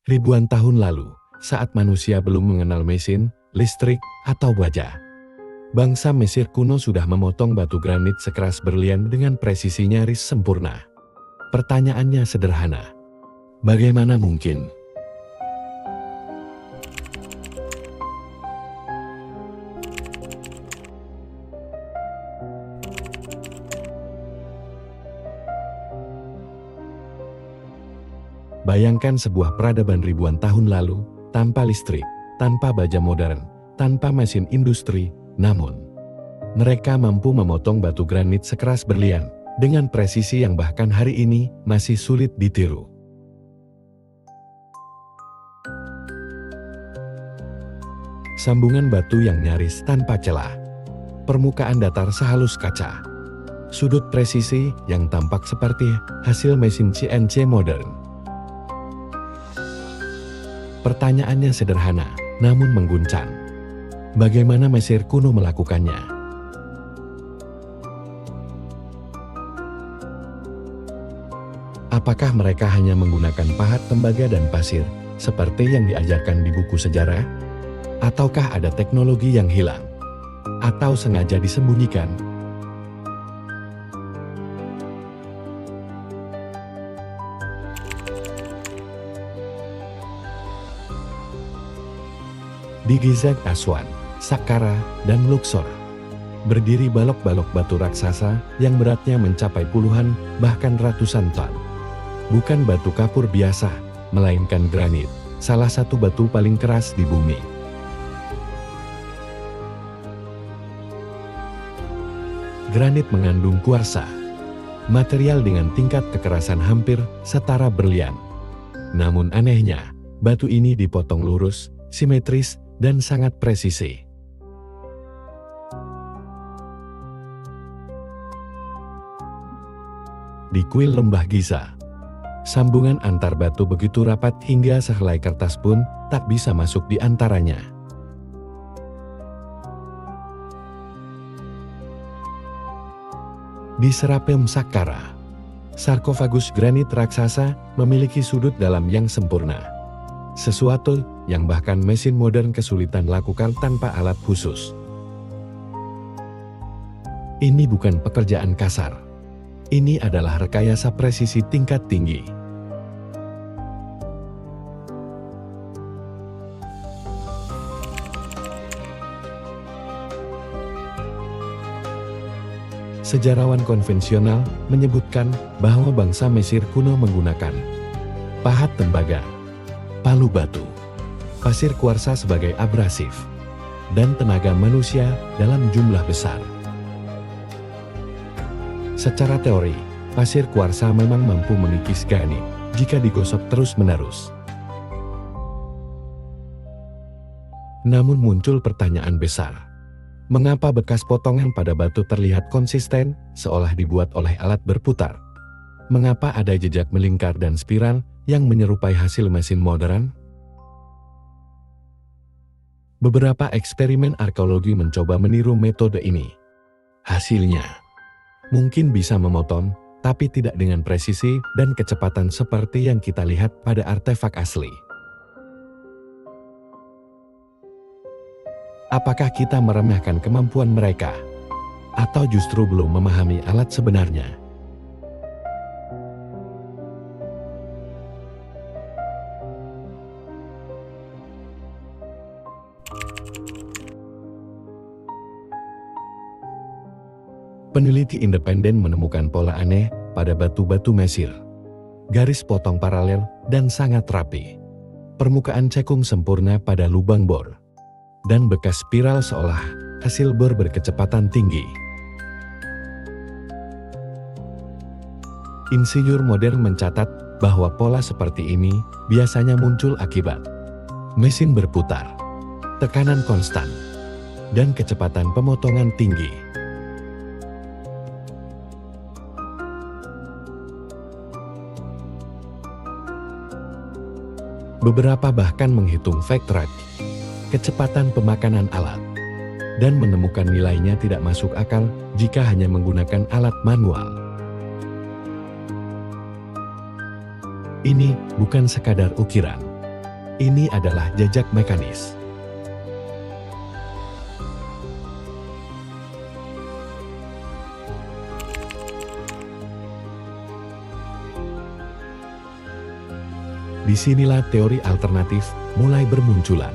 Ribuan tahun lalu, saat manusia belum mengenal mesin, listrik, atau baja, bangsa Mesir kuno sudah memotong batu granit sekeras berlian dengan presisi nyaris sempurna. Pertanyaannya sederhana. Bagaimana mungkin? Bayangkan sebuah peradaban ribuan tahun lalu, tanpa listrik, tanpa baja modern, tanpa mesin industri, namun mereka mampu memotong batu granit sekeras berlian, dengan presisi yang bahkan hari ini masih sulit ditiru. Sambungan batu yang nyaris tanpa celah, permukaan datar sehalus kaca, sudut presisi yang tampak seperti hasil mesin CNC modern. Pertanyaannya sederhana, namun mengguncang. Bagaimana Mesir kuno melakukannya? Apakah mereka hanya menggunakan pahat tembaga dan pasir, seperti yang diajarkan di buku sejarah? Ataukah ada teknologi yang hilang? Atau sengaja disembunyikan? Di Gizeh, Aswan, Saqqara, dan Luxor, berdiri balok-balok batu raksasa yang beratnya mencapai puluhan, bahkan ratusan ton. Bukan batu kapur biasa, melainkan granit, salah satu batu paling keras di bumi. Granit mengandung kuarsa, material dengan tingkat kekerasan hampir setara berlian. Namun anehnya, batu ini dipotong lurus, simetris, dan sangat presisi. Di kuil lembah Giza, sambungan antar batu begitu rapat hingga sehelai kertas pun tak bisa masuk di antaranya. Di Serapem Saqqara, sarkofagus granit raksasa memiliki sudut dalam yang sempurna. Sesuatu yang bahkan mesin modern kesulitan lakukan tanpa alat khusus. Ini bukan pekerjaan kasar. Ini adalah rekayasa presisi tingkat tinggi. Sejarawan konvensional menyebutkan bahwa bangsa Mesir kuno menggunakan pahat tembaga, palu batu, pasir kuarsa sebagai abrasif, dan tenaga manusia dalam jumlah besar. Secara teori, pasir kuarsa memang mampu mengikis granit jika digosok terus-menerus. Namun muncul pertanyaan besar. Mengapa bekas potongan pada batu terlihat konsisten, seolah dibuat oleh alat berputar? Mengapa ada jejak melingkar dan spiral yang menyerupai hasil mesin modern? Beberapa eksperimen arkeologi mencoba meniru metode ini. Hasilnya, mungkin bisa memotong, tapi tidak dengan presisi dan kecepatan seperti yang kita lihat pada artefak asli. Apakah kita meremehkan kemampuan mereka? Atau justru belum memahami alat sebenarnya? Peneliti independen menemukan pola aneh pada batu-batu Mesir. Garis potong paralel dan sangat rapi. Permukaan cekung sempurna pada lubang bor. Dan bekas spiral seolah hasil bor berkecepatan tinggi. Insinyur modern mencatat bahwa pola seperti ini biasanya muncul akibat mesin berputar, tekanan konstan, dan kecepatan pemotongan tinggi. Beberapa bahkan menghitung fake rate, kecepatan pemakanan alat, dan menemukan nilainya tidak masuk akal jika hanya menggunakan alat manual. Ini bukan sekadar ukiran. Ini adalah jejak mekanis. Disinilah teori alternatif mulai bermunculan.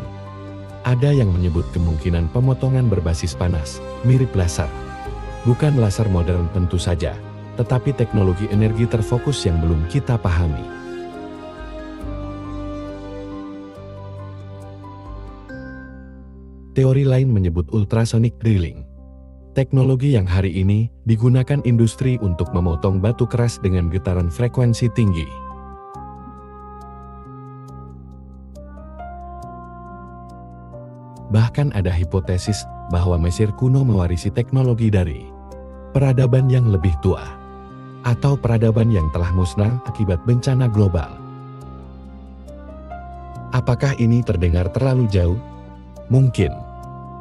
Ada yang menyebut kemungkinan pemotongan berbasis panas, mirip laser. Bukan laser modern tentu saja, tetapi teknologi energi terfokus yang belum kita pahami. Teori lain menyebut ultrasonic drilling. Teknologi yang hari ini digunakan industri untuk memotong batu keras dengan getaran frekuensi tinggi. Bahkan ada hipotesis bahwa Mesir kuno mewarisi teknologi dari peradaban yang lebih tua, atau peradaban yang telah musnah akibat bencana global. Apakah ini terdengar terlalu jauh? Mungkin.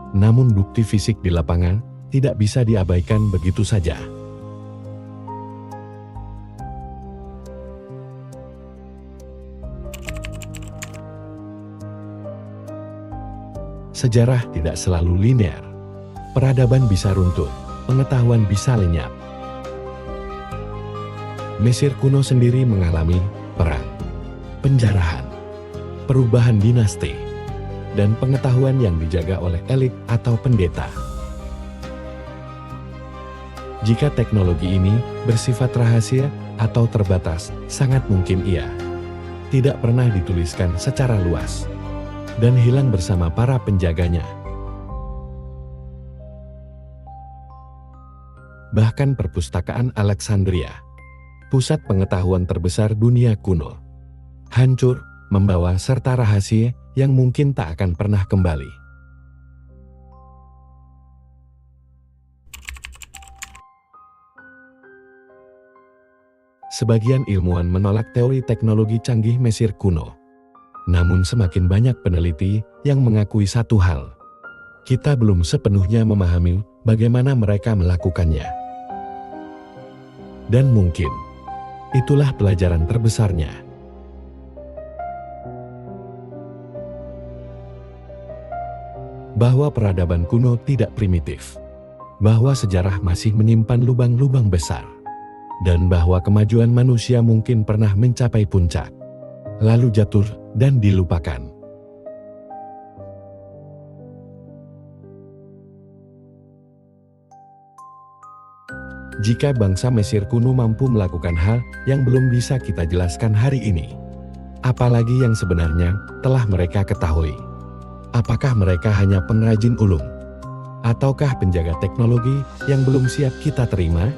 Namun bukti fisik di lapangan tidak bisa diabaikan begitu saja. Sejarah tidak selalu linear. Peradaban bisa runtuh, pengetahuan bisa lenyap. Mesir kuno sendiri mengalami perang, penjarahan, perubahan dinasti, dan pengetahuan yang dijaga oleh elit atau pendeta. Jika teknologi ini bersifat rahasia atau terbatas, sangat mungkin ia tidak pernah dituliskan secara luas dan hilang bersama para penjaganya. Bahkan perpustakaan Alexandria, pusat pengetahuan terbesar dunia kuno, hancur, membawa serta rahasia yang mungkin tak akan pernah kembali. Sebagian ilmuwan menolak teori teknologi canggih Mesir kuno. Namun semakin banyak peneliti yang mengakui satu hal. Kita belum sepenuhnya memahami bagaimana mereka melakukannya. Dan mungkin itulah pelajaran terbesarnya. Bahwa peradaban kuno tidak primitif. Bahwa sejarah masih menyimpan lubang-lubang besar. Dan bahwa kemajuan manusia mungkin pernah mencapai puncak, lalu jatuh dan dilupakan. Jika bangsa Mesir kuno mampu melakukan hal yang belum bisa kita jelaskan hari ini, apalagi yang sebenarnya telah mereka ketahui. Apakah mereka hanya pengrajin ulung? Ataukah penjaga teknologi yang belum siap kita terima?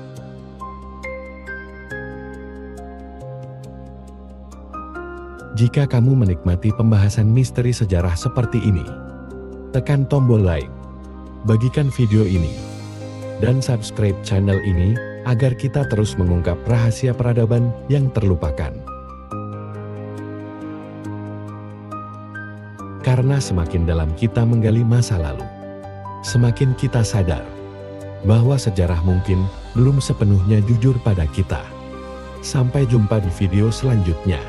Jika kamu menikmati pembahasan misteri sejarah seperti ini, tekan tombol like, bagikan video ini, dan subscribe channel ini agar kita terus mengungkap rahasia peradaban yang terlupakan. Karena semakin dalam kita menggali masa lalu, semakin kita sadar bahwa sejarah mungkin belum sepenuhnya jujur pada kita. Sampai jumpa di video selanjutnya.